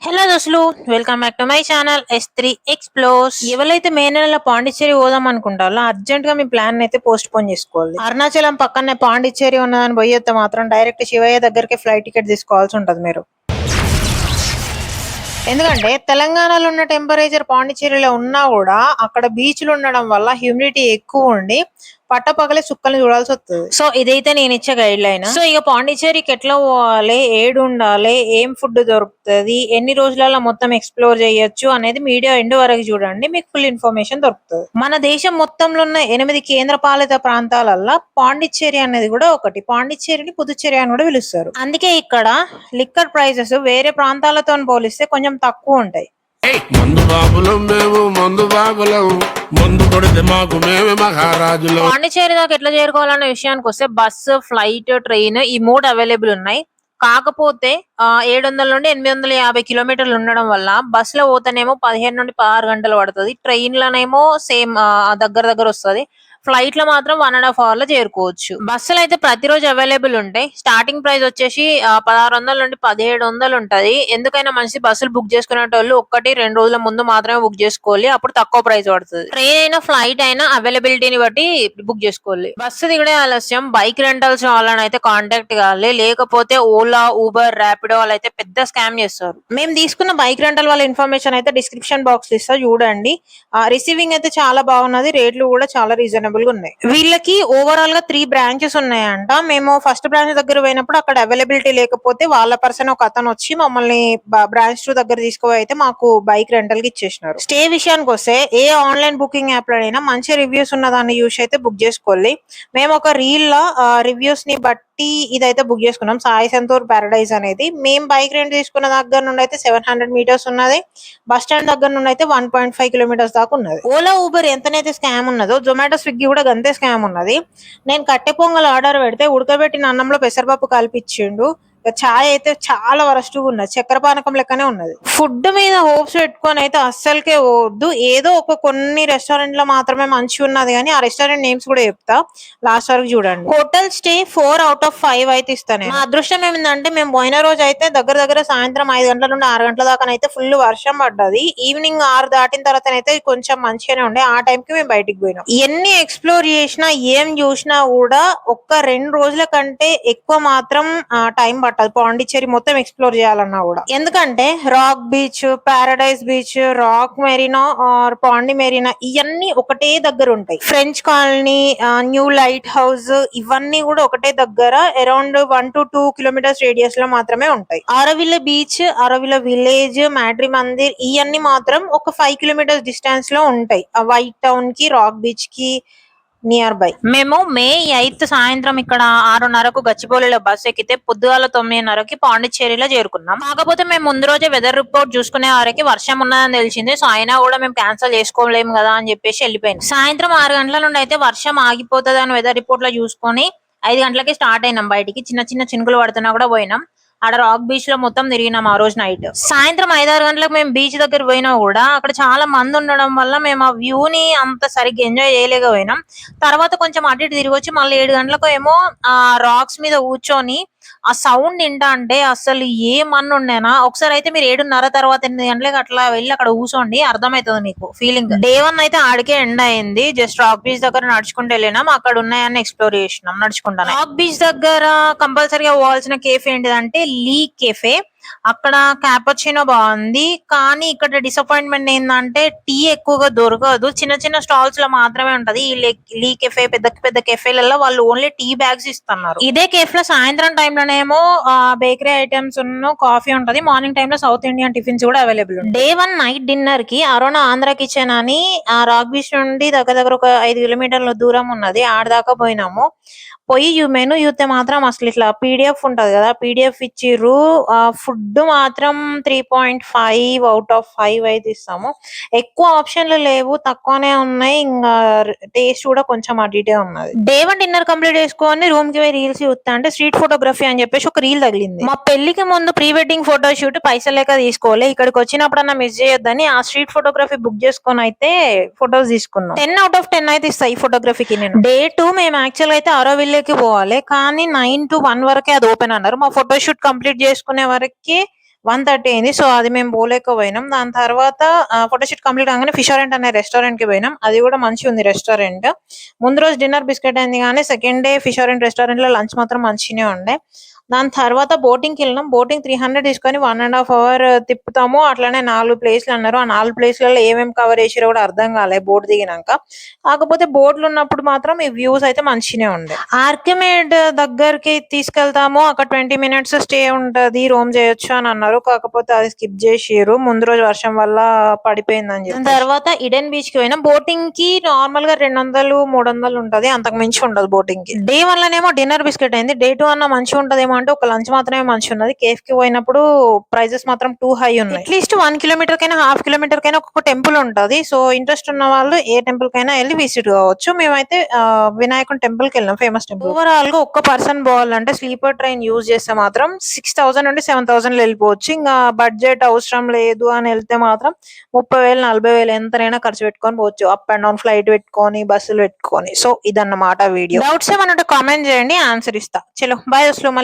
Hello దోస్తులు, welcome back to my channel S3 explores. ఎవరైతే మే నెలలో పాండిచ్చేరి పోదాం అనుకుంటారో అర్జెంట్ గా మీ ప్లాన్ అయితే పోస్ట్ పోన్ చేసుకోవాలి. అరుణాచలం పక్కనే పాండిచ్చేరి ఉన్నదని పోయేస్తే మాత్రం డైరెక్ట్ శివయ్య దగ్గరికి ఫ్లైట్ టికెట్ తీసుకోవాల్సి ఉంటది మీరు. ఎందుకంటే తెలంగాణలో ఉన్న టెంపరేచర్ పాండిచ్చేరిలో ఉన్నా కూడా అక్కడ బీచ్లు ఉండడం వల్ల హ్యూమిడిటీ ఎక్కువ ఉండి పట్టపగలే చుక్కల్ని చూడాల్సి వస్తుంది. సో ఇదైతే నేను ఇచ్చే గైడ్ లైన్. సో ఇక పాండిచ్చేరికి ఎట్లా పోవాలి, ఏడు ఉండాలి, ఏం ఫుడ్ దొరుకుతుంది, ఎన్ని రోజులలో మొత్తం ఎక్స్ప్లోర్ చేయొచ్చు అనేది మీడియా ఎండ్ వరకు చూడండి, మీకు ఫుల్ ఇన్ఫర్మేషన్ దొరుకుతుంది. మన దేశం మొత్తంలో ఉన్న 8 కేంద్ర పాలిత ప్రాంతాలల్లో పాండిచ్చేరి అనేది కూడా ఒకటి. పాండిచ్చేరిని పుదుచ్చేరి అని కూడా పిలుస్తారు. అందుకే ఇక్కడ లిక్కర్ ప్రైసెస్ వేరే ప్రాంతాలతో పోలిస్తే కొంచెం తక్కువ ఉంటాయి. మందు బాబులం మేము, మందు బాబులం, మందు కొడితే మాకు మేమే మహారాజులు. పాండిచ్చేరి దాకా ఎట్లా చేరుకోవాలనే విషయానికి వస్తే బస్సు, ఫ్లైట్, ట్రైన్ ఈ 3 అవైలబుల్ ఉన్నాయి. కాకపోతే 700 నుండి 850 కిలోమీటర్లు ఉండడం వల్ల బస్సులో పోతేనేమో 15 నుండి 16 గంటలు పడుతుంది. ట్రైన్లనేమో సేమ్ దగ్గర దగ్గర వస్తుంది. ఫ్లైట్ లో మాత్రం 1.5 hour లో చేరుకోవచ్చు. బస్సులు అయితే ప్రతిరోజు అవైలబుల్ ఉంటాయి. స్టార్టింగ్ ప్రైస్ వచ్చేసి 1600 నుండి 1700 ఉంటది. ఎందుకైనా మంచి బస్సులు బుక్ చేసుకునేటోళ్ళు 1-2 రోజుల ముందు మాత్రమే బుక్ చేసుకోవాలి, అప్పుడు తక్కువ ప్రైస్ పడుతుంది. ట్రైన్ అయినా ఫ్లైట్ అయినా అవైలబిలిటీని బట్టి బుక్ చేసుకోవాలి. బస్సు దిగడే ఆలస్యం బైక్ రెంటల్స్ వాళ్ళని అయితే కాంటాక్ట్ కావాలి, లేకపోతే ఓలా, ఊబర్, ర్యాపిడో వాళ్ళైతే పెద్ద స్కామ్ చేస్తారు. మేము తీసుకున్న బైక్ రెంటల్ వాళ్ళ ఇన్ఫర్మేషన్ అయితే డిస్క్రిప్షన్ బాక్స్ ఇస్తా, చూడండి. రిసీవింగ్ అయితే చాలా బాగున్నది, రేట్లు కూడా చాలా రీజనబుల్ గా ఉన్నాయి. వీళ్ళకి ఓవరాల్ గా 3 బ్రాంచెస్ ఉన్నాయంట. మేము ఫస్ట్ బ్రాంచ్ దగ్గర పోయినప్పుడు అక్కడ అవైలబిలిటీ లేకపోతే వాళ్ళ పర్సన్ ఒక అతను వచ్చి మమ్మల్ని బ్రాంచ్ 2 దగ్గర తీసుకుపోయి అయితే మాకు బైక్ రెంటల్ కి ఇచ్చేసినారు. స్టే విషయానికి వస్తే ఏ ఆన్లైన్ బుకింగ్ యాప్ లోనైనా మంచి రివ్యూస్ ఉన్న దాన్ని యూస్ అయితే బుక్ చేసుకోవాలి. మేము ఒక రీల్ లో రివ్యూస్ ని బట్టి ఇదైతే బుక్ చేసుకున్నాం. సాయి సంతూర్ పారడైజ్ అనేది. మేము బైక్ రెంట్ తీసుకున్న దగ్గర నుండి అయితే 700 మీటర్స్ ఉన్నది. బస్ స్టాండ్ దగ్గర నుండి అయితే 1.5 కిలోమీటర్స్ దాకా ఉన్నది. ఓలా, ఊబర్ ఎంతనైతే స్కామ్ ఉన్నదో జొమాటో, స్విగ్గీ కూడా గంతే స్కామ్ ఉన్నది. నేను కట్టె పొంగల్ ఆర్డర్ పెడితే ఉడకబెట్టిన అన్నంలో పెసరపప్పు కలిపిచ్చిండు. చాయ్ అయితే చాలా వరస్ట్ గా ఉన్నది, చక్కెర పానకం లెక్కనే ఉన్నది. ఫుడ్ మీద హోప్స్ పెట్టుకొని అయితే అస్సలకే పోవద్దు. ఏదో కొన్ని రెస్టారెంట్ లో మాత్రమే మంచిగా ఉన్నది, కానీ ఆ రెస్టారెంట్ నేమ్స్ కూడా చెప్తా, లాస్ట్ వరకు చూడండి. హోటల్ స్టే 4/5 అయితే ఇస్తాను. మా అదృష్టం ఏమిందంటే మేము పోయిన రోజు అయితే దగ్గర దగ్గర సాయంత్రం 5 గంటల నుండి 6 గంటల దాకా అయితే ఫుల్ వర్షం పడ్డది. ఈవినింగ్ 6 దాటిన తర్వాత అయితే కొంచెం మంచిగానే ఉండే. ఆ టైం కి మేము బయటికి పోయినాం. ఎన్ని ఎక్స్ప్లోర్ చేసినా ఏం చూసినా కూడా 1-2 రోజుల కంటే ఎక్కువ మాత్రం టైం పట్టదు పాండిచ్చేరి మొత్తం ఎక్స్ప్లోర్ చేయాలన్నా కూడా. ఎందుకంటే rock beach, paradise beach, rock Marina or Pondy Marina ఇవన్నీ ఒకటే దగ్గర ఉంటాయి. French colony, new light house ఇవన్నీ కూడా ఒకటే దగ్గర అరౌండ్ 1 to 2 కిలోమీటర్స్ రేడియస్ లో మాత్రమే ఉంటాయి. ఆరోవిల్ల బీచ్, ఆరోవిల్ల విలేజ్, మాడ్రి మందిర్ ఇవన్నీ మాత్రం ఒక 5 కిలోమీటర్స్ డిస్టెన్స్ లో ఉంటాయి. వైట్ టౌన్ కి, రాక్ బీచ్ కి నియర్ బై. మేము మే 8 సాయంత్రం ఇక్కడ 6:30కు గచ్చిబౌలిలో బస్ ఎక్కితే పొద్దుగాల 9:30కి పాండిచ్చేరిలో చేరుకున్నాం. కాకపోతే మేము ముందు రోజే వెదర్ రిపోర్ట్ చూసుకునే వారికి వర్షం ఉన్నదని తెలిసింది. సో అయినా కూడా మేము క్యాన్సిల్ చేసుకోలేము కదా అని చెప్పేసి వెళ్ళిపోయింది. సాయంత్రం 6 గంటల నుండి అయితే వర్షం ఆగిపోతుంది అని వెదర్ రిపోర్ట్ లో చూసుకొని 5 గంటలకి స్టార్ట్ అయినాం. బయటికి చిన్న చిన్న చినుకులు పడుతున్నా కూడా పోయినాం. ఆడ రాక్ బీచ్ లో మొత్తం తిరిగినాం ఆ రోజు నైట్. సాయంత్రం 5-6 గంటలకు మేము బీచ్ దగ్గర పోయినా కూడా అక్కడ చాలా మంది ఉండడం వల్ల మేము ఆ వ్యూ ని అంత సరిగ్గా ఎంజాయ్ చేయలేకపోయినాం. తర్వాత కొంచెం అటు ఇటు తిరిగి వచ్చి మళ్ళీ 7 గంటలకు ఏమో ఆ రాక్స్ మీద కూర్చొని ఆ సౌండ్ వింటా అంటే అసలు ఏమన్నా ఉండేనా. ఒకసారి అయితే మీరు 7:30 తర్వాత 8 గంటలకు అట్లా వెళ్ళి అక్కడ కూర్చోండి, అర్థమవుతుంది మీకు ఫీలింగ్. డే 1 అయితే ఆడికే ఎండ్ అయింది. జస్ట్ రాక్ బీచ్ దగ్గర నడుచుకుంటూ వెళ్ళినాం, అక్కడ ఉన్నాయని ఎక్స్ప్లోర్ చేసినాం నడుచుకుంటాను. రాక్ బీచ్ దగ్గర కంపల్సరీగా పోవాల్సిన కేఫ్ ఏంటిదంటే లీ కెఫే. అక్కడ క్యాపచినో బాగుంది, కానీ ఇక్కడ డిసప్పాయింట్మెంట్ ఏంటంటే టీ ఎక్కువగా దొరకదు. చిన్న చిన్న స్టాల్స్ లో మాత్రమే ఉంటది. ఈ లీ కెఫే పెద్ద పెద్ద కెఫేలలో వాళ్ళు ఓన్లీ టీ బ్యాగ్స్ ఇస్తున్నారు. ఇదే కేఫ్ లో సాయంత్రం టైం లోనేమో బేకరీ ఐటమ్స్ ఉన్న కాఫీ ఉంటది. మార్నింగ్ టైమ్ లో సౌత్ ఇండియన్ టిఫిన్స్ కూడా అవైలబుల్. డే 1 నైట్ డిన్నర్ కి అరోనా ఆంధ్ర కిచెన్ అని రాక్ బీచ్ నుండి దగ్గర దగ్గర ఒక 5 కిలోమీటర్ల దూరం ఉన్నది, ఆడదాకా పోయినాము. పోయి మెనూ చూస్తే మాత్రం అసలు ఇట్లా పీడిఎఫ్ ఉంటది కదా, పీడిఎఫ్ ఇచ్చిర్రు. ఫుడ్ మాత్రం 3.5/5 అయితే ఇస్తాము. ఎక్కువ ఆప్షన్లు లేవు, తక్కువనే ఉన్నాయి. ఇంకా టేస్ట్ కూడా కొంచెం అడిటే ఉన్నది. డే 1 డిన్నర్ కంప్లీట్ చేసుకొని రూమ్ కి పోయి రీల్స్ చూస్తా అంటే స్ట్రీట్ ఫోటోగ్రఫీ అని చెప్పేసి ఒక రీల్ తగిలింది. మా పెళ్లికి ముందు ప్రీ వెడ్డింగ్ ఫోటో షూట్ పైసలు లేక తీసుకోవాలి, ఇక్కడికి వచ్చినప్పుడన్నా మిస్ చేయొద్దని ఆ స్ట్రీట్ ఫోటోగ్రఫీ బుక్ చేసుకొని అయితే ఫోటోస్ తీసుకున్నాం. 10/10 అయితే ఇస్తాయి ఈ ఫోటోగ్రఫీకి. నేను డే 2 మేము యాక్చువల్ అయితే ఆరోవిల్ కి పోవాలి, కానీ 9 to 1 వరకే అది ఓపెన్ అన్నారు. మా ఫోటోషూట్ కంప్లీట్ చేసుకునే వరకే 1:30 అయింది. సో, అది మేము పోలేకపోయినాం. దాని తర్వాత ఫోటోషూట్ కంప్లీట్ కాగానే ఫిషారెంట్ అనే రెస్టారెంట్‌కి పోయినాం. అది కూడా మంచిగుంది రెస్టారెంట్. ముందు రోజు డిన్నర్ బిస్కెట్ అయింది గానీ, సెకండ్ డే ఫిషారెంట్ రెస్టారెంట్‌లో లంచ్ మాత్రం మంచిగానే ఉండే. దాని తర్వాత బోటింగ్‌కెళ్ళినాం. బోటింగ్ 300 తీసుకొని 1 ½ అవర్ తిప్పుతాము. అట్లనే 4 ప్లేస్‌లన్నారు. ఆ 4 ప్లేస్‌లలో ఏమేమి కవర్ చేసిర్రో కూడా అర్థం కాలే బోట్ దిగినంక. కాకపోతే బోట్‌లున్నప్పుడు మాత్రం ఈ వ్యూస్ అయితే మంచిగానే ఉండే. ఆర్కిమెడ్ దగ్గరికి తీసుకెళ్తాము. అక్కడ 20 మినిట్స్ స్టే ఉంటది. రోమ్ చేయొచ్చు అని అన్నారు. కాకపోతే అది స్కిప్ చేసిర్రు. ముందు రోజు వర్షం వల్ల పడిపోయిందని చెప్పి. దాని తర్వాత ఈడెన్ బీచ్‌కి పోయినాం. బోటింగ్‌కి నార్మల్‌గా 200, 300 ఉంటది. అంతకు మించి ఉండదు బోటింగ్‌కి. డే 1లోనేమో డిన్నర్ బిస్కెట్ అయింది. డే 2 అన్నా మంచిగా ఉంటదేమో అంటే ఒక లంచ్ మాత్రమే మంచిగున్నది. కేఫ్‌కి పోయినప్పుడు ప్రైజెస్ మాత్రం టూ హై ఉన్నాయి. అట్‌లీస్ట్ 1 కిలోమీటర్‌కైనా, హాఫ్ కిలోమీటర్‌కైనా ఒక్కొక్క టెంపుల్ ఉంటది. సో, ఇంట్రెస్ట్ ఉన్న వాళ్ళు ఏ టెంపుల్‌కైనా ఎళ్లి విజిట్ కావచ్చు. మేమైతే వినాయకుని టెంపుల్‌కెళ్ళినాం. Famous temple. ఓవరాల్‌గా ఒక్క పర్సన్ పోవాలంటే స్లీపర్ ట్రైన్ యూజ్ చేస్తే మాత్రం 6000 నుండి 7000లో వెళ్ళిపోవచ్చు. ఇంగా బడ్జెట్ అవసరం లేదు అని ఎళ్తే మాత్రం 30,000, 40,000 ఎంతనైనా ఖర్చు పెట్టుకొని పోవచ్చు. అప్ అండ్ డౌన్ ఫ్లైట్ పెట్టుకొని, బస్సులు పెట్టుకొని. సో, ఇదన్నమాట వీడియో. డౌట్స్ ఏమైనా ఉంటే కామెంట్ చేయండి. ఆన్సర్ ఇస్తా. చలో బాయ్ దోస్తులు. మళ్ళీ